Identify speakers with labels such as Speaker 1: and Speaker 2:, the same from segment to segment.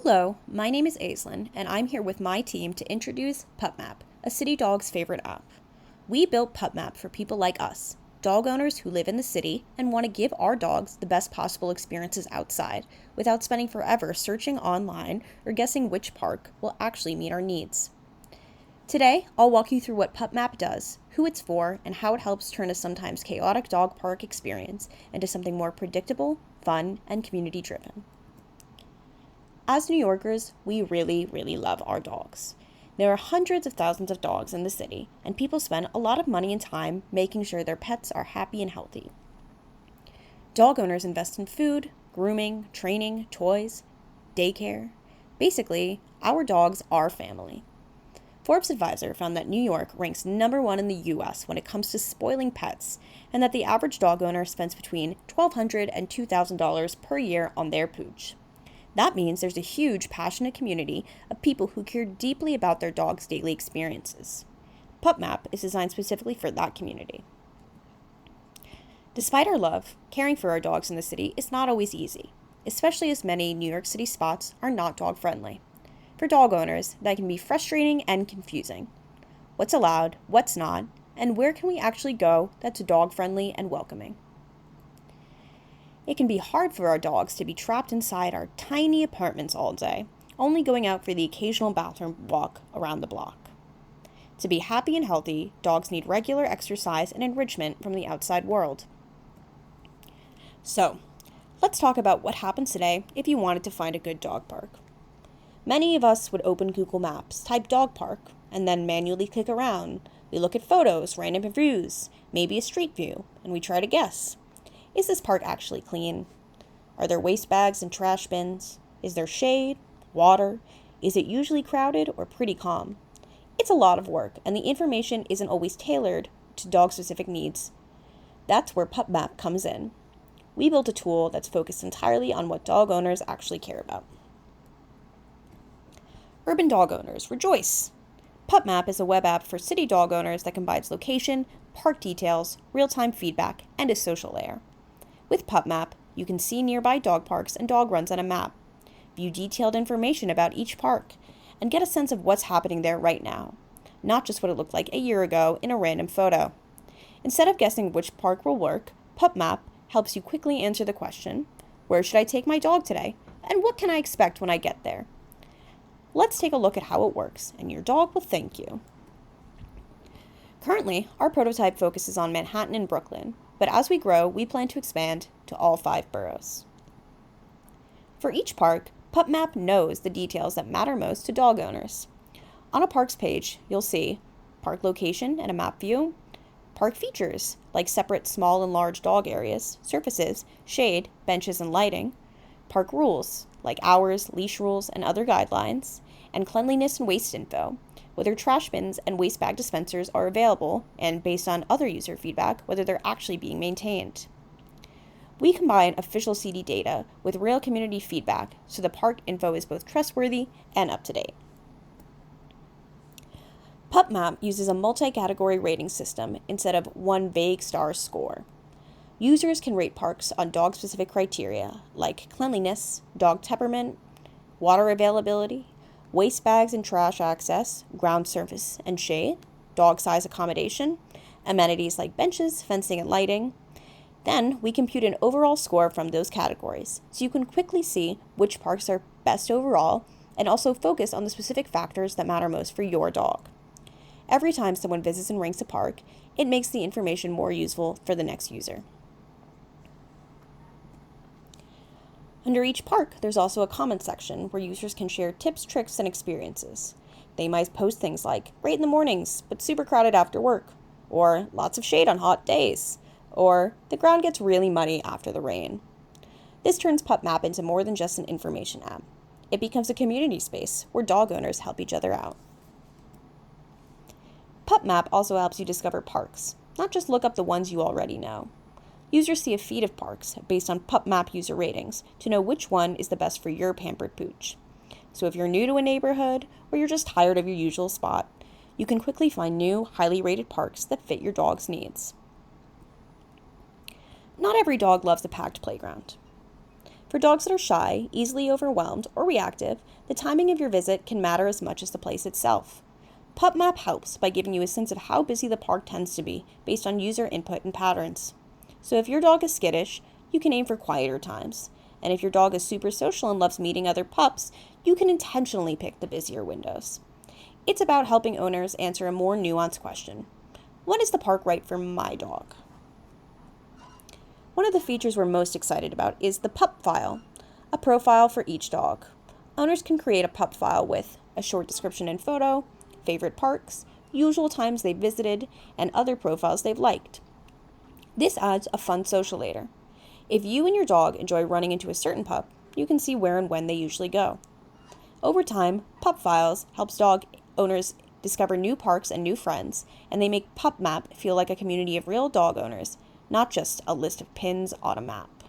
Speaker 1: Hello, my name is Aislinn, and I'm here with my team to introduce PupMap, a city dog's favorite app. We built PupMap for people like us, dog owners who live in the city and want to give our dogs the best possible experiences outside without spending forever searching online or guessing which park will actually meet our needs. Today, I'll walk you through what PupMap does, who it's for, and how it helps turn a sometimes chaotic dog park experience into something more predictable, fun, and community-driven. As New Yorkers, we really love our dogs. There are hundreds of thousands of dogs in the city, and people spend a lot of money and time making sure their pets are happy and healthy. Dog owners invest in food, grooming, training, toys, daycare. Basically, our dogs are family. Forbes Advisor found that New York ranks #1 in the U.S. when it comes to spoiling pets, and that the average dog owner spends between $1,200 and $2,000 per year on their pooch. That means there's a huge, passionate community of people who care deeply about their dog's daily experiences. PupMap is designed specifically for that community. Despite our love, caring for our dogs in the city is not always easy, especially as many New York City spots are not dog-friendly. For dog owners, that can be frustrating and confusing. What's allowed, what's not, and where can we actually go that's dog-friendly and welcoming? It can be hard for our dogs to be trapped inside our tiny apartments all day, only going out for the occasional bathroom walk around the block. To be happy and healthy, dogs need regular exercise and enrichment from the outside world. So, let's talk about what happens today if you wanted to find a good dog park. Many of us would open Google Maps, type dog park, and then manually click around. We look at photos, random reviews, maybe a street view, and we try to guess. Is this park actually clean? Are there waste bags and trash bins? Is there shade? Water? Is it usually crowded or pretty calm? It's a lot of work, and the information isn't always tailored to dog-specific needs. That's where PupMap comes in. We built a tool that's focused entirely on what dog owners actually care about. Urban dog owners, rejoice! PupMap is a web app for city dog owners that combines location, park details, real-time feedback, and a social layer. With PupMap, you can see nearby dog parks and dog runs on a map, view detailed information about each park, and get a sense of what's happening there right now, not just what it looked like a year ago in a random photo. Instead of guessing which park will work, PupMap helps you quickly answer the question, where should I take my dog today, and what can I expect when I get there? Let's take a look at how it works, and your dog will thank you. Currently, our prototype focuses on Manhattan and Brooklyn, but as we grow, we plan to expand to all 5 boroughs. For each park, PupMap knows the details that matter most to dog owners. On a park's page, you'll see park location and a map view, park features like separate small and large dog areas, surfaces, shade, benches, and lighting, park rules like hours, leash rules, and other guidelines, and cleanliness and waste info, whether trash bins and waste bag dispensers are available, and based on other user feedback, whether they're actually being maintained. We combine official CD data with real community feedback, so the park info is both trustworthy and up-to-date. PupMap uses a multi-category rating system instead of one vague star score. Users can rate parks on dog-specific criteria like cleanliness, dog temperament, water availability, waste bags and trash access, ground surface and shade, dog size accommodation, amenities like benches, fencing, and lighting. Then we compute an overall score from those categories, so you can quickly see which parks are best overall and also focus on the specific factors that matter most for your dog. Every time someone visits and ranks a park, it makes the information more useful for the next user. Under each park, there's also a comment section where users can share tips, tricks, and experiences. They might post things like, great in the mornings, but super crowded after work, or lots of shade on hot days, or the ground gets really muddy after the rain. This turns PupMap into more than just an information app. It becomes a community space where dog owners help each other out. PupMap also helps you discover parks, not just look up the ones you already know. Users see a feed of parks based on PupMap user ratings to know which one is the best for your pampered pooch. So if you're new to a neighborhood or you're just tired of your usual spot, you can quickly find new, highly rated parks that fit your dog's needs. Not every dog loves a packed playground. For For dogs that are shy, easily overwhelmed, or reactive, the timing of your visit can matter as much as the place itself. PupMap helps by giving you a sense of how busy the park tends to be based on user input and patterns. So if your dog is skittish, you can aim for quieter times. And if your dog is super social and loves meeting other pups, you can intentionally pick the busier windows. It's about helping owners answer a more nuanced question. When is the park right for my dog? One of the features we're most excited about is the pup file, a profile for each dog. Owners can create a pup file with a short description and photo, favorite parks, usual times they've visited, and other profiles they've liked. This adds a fun social later. If you and your dog enjoy running into a certain pup, you can see where and when they usually go. Over time, pup files helps dog owners discover new parks and new friends, and they make PupMap feel like a community of real dog owners, not just a list of pins on a map.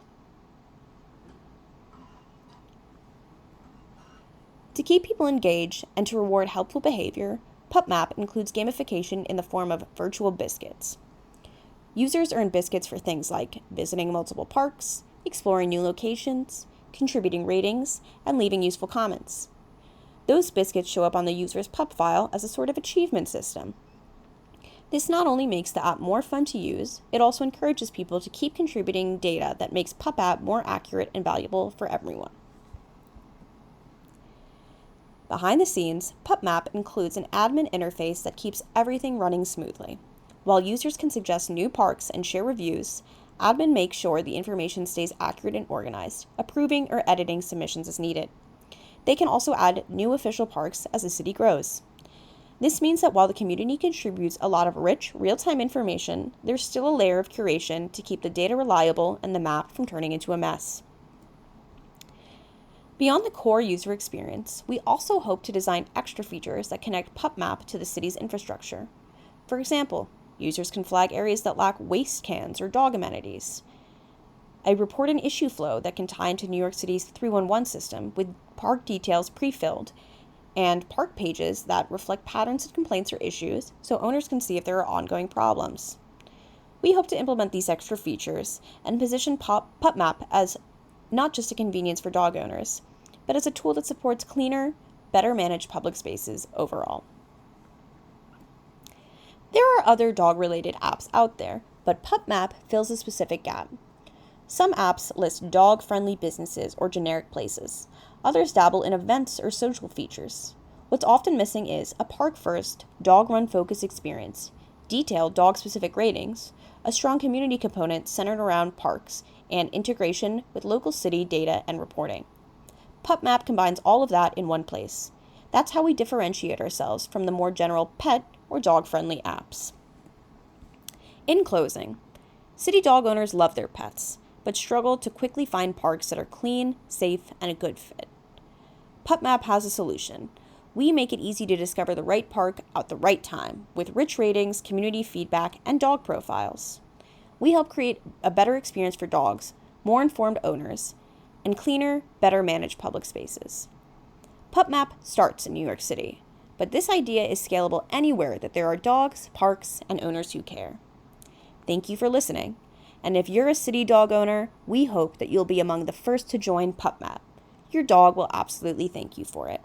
Speaker 1: To keep people engaged and to reward helpful behavior, PupMap includes gamification in the form of virtual biscuits. Users earn biscuits for things like visiting multiple parks, exploring new locations, contributing ratings, and leaving useful comments. Those biscuits show up on the user's pup file as a sort of achievement system. This not only makes the app more fun to use, it also encourages people to keep contributing data that makes PupApp more accurate and valuable for everyone. Behind the scenes, PupMap includes an admin interface that keeps everything running smoothly. While users can suggest new parks and share reviews, admin makes sure the information stays accurate and organized, approving or editing submissions as needed. They can also add new official parks as the city grows. This means that while the community contributes a lot of rich, real-time information, there's still a layer of curation to keep the data reliable and the map from turning into a mess. Beyond the core user experience, we also hope to design extra features that connect PupMap to the city's infrastructure. For example, users can flag areas that lack waste cans or dog amenities. A report and issue flow that can tie into New York City's 311 system with park details pre-filled, and park pages that reflect patterns of complaints or issues so owners can see if there are ongoing problems. We hope to implement these extra features and position PupMap as not just a convenience for dog owners, but as a tool that supports cleaner, better managed public spaces overall. There are other dog-related apps out there, but PupMap fills a specific gap. Some apps list dog-friendly businesses or generic places. Others dabble in events or social features. What's often missing is a park-first, dog-run-focused experience, detailed dog-specific ratings, a strong community component centered around parks, and integration with local city data and reporting. PupMap combines all of that in one place. That's how we differentiate ourselves from the more general pet or dog-friendly apps. In closing, city dog owners love their pets, but struggle to quickly find parks that are clean, safe, and a good fit. PupMap has a solution. We make it easy to discover the right park at the right time, with rich ratings, community feedback, and dog profiles. We help create a better experience for dogs, more informed owners, and cleaner, better managed public spaces. PupMap starts in New York City, but this idea is scalable anywhere that there are dogs, parks, and owners who care. Thank you for listening, and if you're a city dog owner, we hope that you'll be among the first to join PupMap. Your dog will absolutely thank you for it.